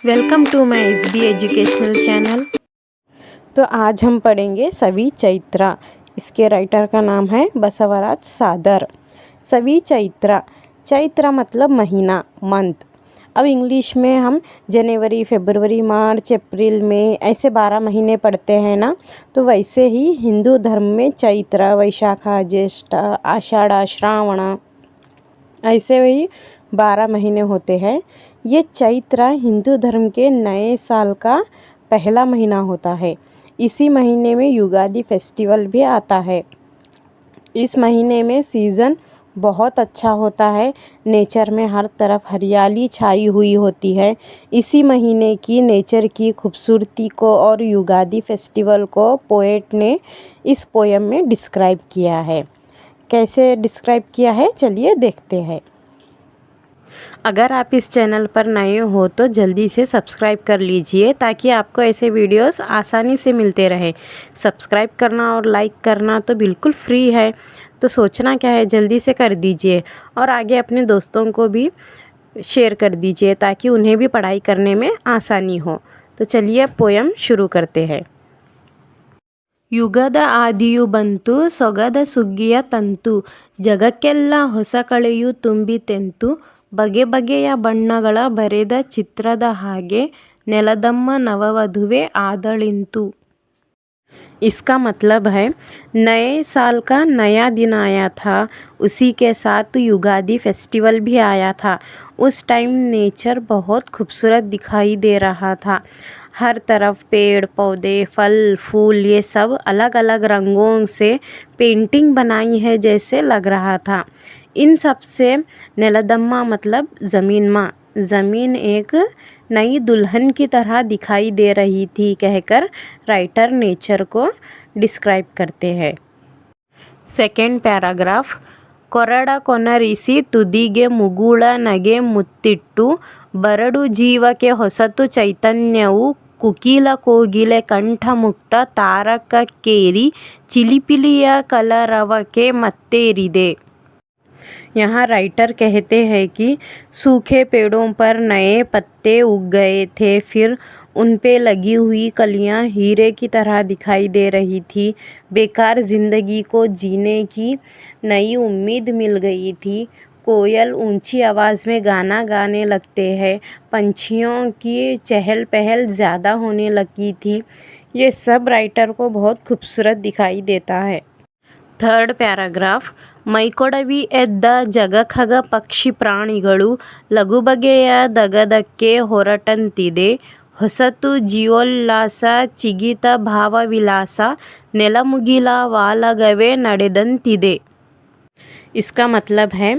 Welcome to my SB educational channel. तो आज हम पढ़ेंगे सवी चैत्रा। इसके राइटर का नाम है बसवराज सादर। सवी चैत्रा, चैत्र मतलब महीना, मंथ। अब इंग्लिश में हम जनवरी, फरवरी, मार्च, अप्रैल, मई ऐसे 12 महीने पढ़ते हैं ना। तो वैसे ही हिंदू धर्म में चैत्र, वैशाखा, ज्येष्ठ, आषाढ़, श्रावण ऐसे ही 12 महीने होते हैं। ये चैत्र हिंदू धर्म के नए साल का पहला महीना होता है। इसी महीने में युगादि फेस्टिवल भी आता है। इस महीने में सीज़न बहुत अच्छा होता है। नेचर में हर तरफ हरियाली छाई हुई होती है। इसी महीने की नेचर की खूबसूरती को और युगादि फेस्टिवल को पोएट ने इस पोयम में डिस्क्राइब किया है। कैसे डिस्क्राइब किया है, चलिए देखते हैं। अगर आप इस चैनल पर नए हो तो जल्दी से सब्सक्राइब कर लीजिए ताकि आपको ऐसे वीडियोस आसानी से मिलते रहे। सब्सक्राइब करना और लाइक करना तो बिल्कुल फ्री है, तो सोचना क्या है, जल्दी से कर दीजिए और आगे अपने दोस्तों को भी शेयर कर दीजिए ताकि उन्हें भी पढ़ाई करने में आसानी हो। तो चलिए पोयम शुरू करते हैं। ಯುಗದ ಆದಿಯು ಬಂತು ಸೊಗದ ಸುಗ್ಗಿಯ ತಂತು, ಜಗಕ್ಕೆಲ್ಲ ಹೊಸ ಕಳೆಯು ತುಂಬಿತೆಂತು, ಬಗೆ ಬಗೆಯ ಬಣ್ಣಗಳ ಬರೆದ ಚಿತ್ರದ ಹಾಗೆ ನೆಲದಮ್ಮ ನವವಧುವೆ ಆದಳಿಂತು। इसका मतलब है नए साल का नया दिन आया था, उसी के साथ युगादि फेस्टिवल भी आया था। उस टाइम नेचर बहुत खूबसूरत दिखाई दे रहा था। हर तरफ पेड़ पौधे, फल फूल, ये सब अलग अलग रंगों से पेंटिंग बनाई है जैसे लग रहा था। इन सब से नेलदम्मा मतलब ज़मीन माँ, ज़मीन एक नई दुल्हन की तरह दिखाई दे रही थी कहकर राइटर नेचर को डिस्क्राइब करते हैं। Second paragraph. ಕೊರಡ ಕೊನರಿಸಿ ತುದಿಗೆ ಮುಗುಳ ನಗೆ ಮುತ್ತಿಟ್ಟು, ಬರಡು ಜೀವಕ್ಕೆ ಹೊಸತು ಚೈತನ್ಯವು, ಕುಕಿಲ ಕೋಗಿಲೆ ಕಂಠ ಮುಕ್ತ ತಾರಕಕ್ಕೇರಿ, ಚಿಲಿಪಿಲಿಯ ಕಲರವಕ್ಕೆ ಮತ್ತೇರಿದೆ। यहाँ राइटर कहते हैं कि सूखे पेड़ों पर नए पत्ते उग गए थे, फिर उन पे लगी हुई कलियां हीरे की तरह दिखाई दे रही थी। बेकार ज़िंदगी को जीने की नई उम्मीद मिल गई थी। कोयल ऊंची आवाज़ में गाना गाने लगते हैं, पंछियों की चहल पहल ज़्यादा होने लगी थी। ये सब राइटर को बहुत खूबसूरत दिखाई देता है। Third paragraph. ಮೈಕೊಡವಿ ಎದ್ದ ಜಗಖಗ ಪಕ್ಷಿ ಪ್ರಾಣಿಗಳು ಲಘುಬಗೆಯ ದಗದಕ್ಕೆ ಹೊರಟಂತಿದೆ, ಹೊಸತು ಜೀವೋಲ್ಲಾಸ ಚಿಗಿತ ಭಾವವಿಲಾಸ, ನೆಲಮುಗಿಲ ವಾಲಗವೇ ನಡೆದಂತಿದೆ। इसका मतलब है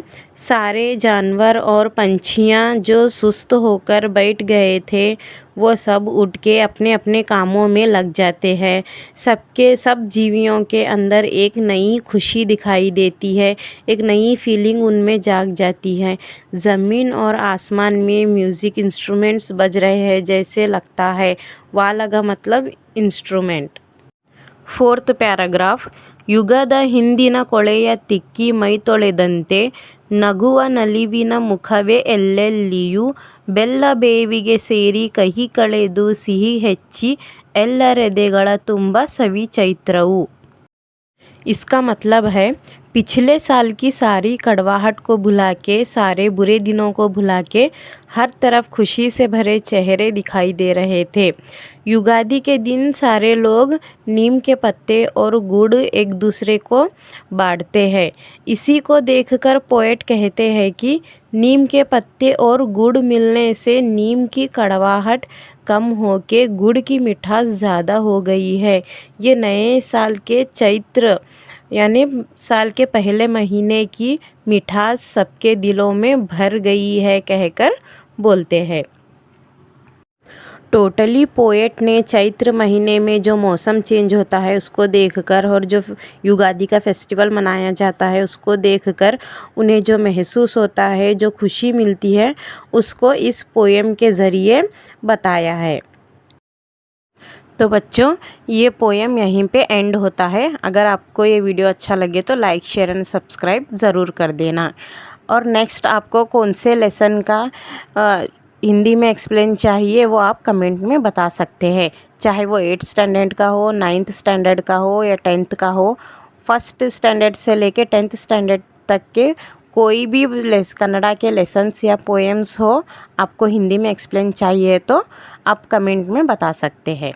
सारे जानवर और पंछियाँ जो सुस्त होकर बैठ गए थे वो सब उठ के अपने अपने कामों में लग जाते हैं। सब जीवियों के अंदर एक नई खुशी दिखाई देती है, एक नई फीलिंग उनमें जाग जाती है। ज़मीन और आसमान में म्यूज़िक इंस्ट्रूमेंट्स बज रहे हैं जैसे लगता है। वालगा मतलब इंस्ट्रूमेंट। Fourth paragraph. ಯುಗದ ಹಿಂದಿನ ಕೊಳೆಯ ತಿಕ್ಕಿ ಮೈತೊಳೆದಂತೆ, ನಗುವ ನಲಿವಿನ ಮುಖವೇ ಎಲ್ಲೆಲ್ಲಿಯೂ, ಬೆಲ್ಲ ಬೇವಿಗೆ ಸೇರಿ ಕಹಿ ಕಳೆದು ಸಿಹಿ ಹೆಚ್ಚಿ, ಎಲ್ಲರೆದೆಗಳ ತುಂಬ ಸವಿ ಚೈತ್ರವು। इसका मतलब है पिछले साल की सारी कड़वाहट को भुला के, सारे बुरे दिनों को भुला के हर तरफ खुशी से भरे चेहरे दिखाई दे रहे थे। युगादि के दिन सारे लोग नीम के पत्ते और गुड़ एक दूसरे को बांटते हैं। इसी को देखकर पोएट कहते हैं कि नीम के पत्ते और गुड़ मिलने से नीम की कड़वाहट कम होके गुड़ की मिठास ज़्यादा हो गई है। ये नए साल के चैत्र यानी साल के पहले महीने की मिठास सबके दिलों में भर गई है कहकर बोलते हैं। टोटली पोएट ने चैत्र महीने में जो मौसम चेंज होता है उसको देखकर और जो युगादि का फेस्टिवल मनाया जाता है उसको देखकर उन्हें जो महसूस होता है, जो खुशी मिलती है, उसको इस पोएम के ज़रिए बताया है। तो बच्चों ये पोएम यहीं पे एंड होता है। अगर आपको ये वीडियो अच्छा लगे तो लाइक शेयर एंड सब्सक्राइब ज़रूर कर देना। और नेक्स्ट आपको कौन से लेसन का हिंदी में एक्सप्लेन चाहिए वो आप कमेंट में बता सकते हैं, चाहे वो 8th स्टैंडर्ड का हो, 9th स्टैंडर्ड का हो या 10th का हो। फर्स्ट स्टैंडर्ड से लेके 10th स्टैंडर्ड तक के कोई भी कन्नड़ा के लेसन्स या पोएम्स हो, आपको हिंदी में एक्सप्लेन चाहिए तो आप कमेंट में बता सकते हैं।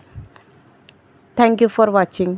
Thank you for watching.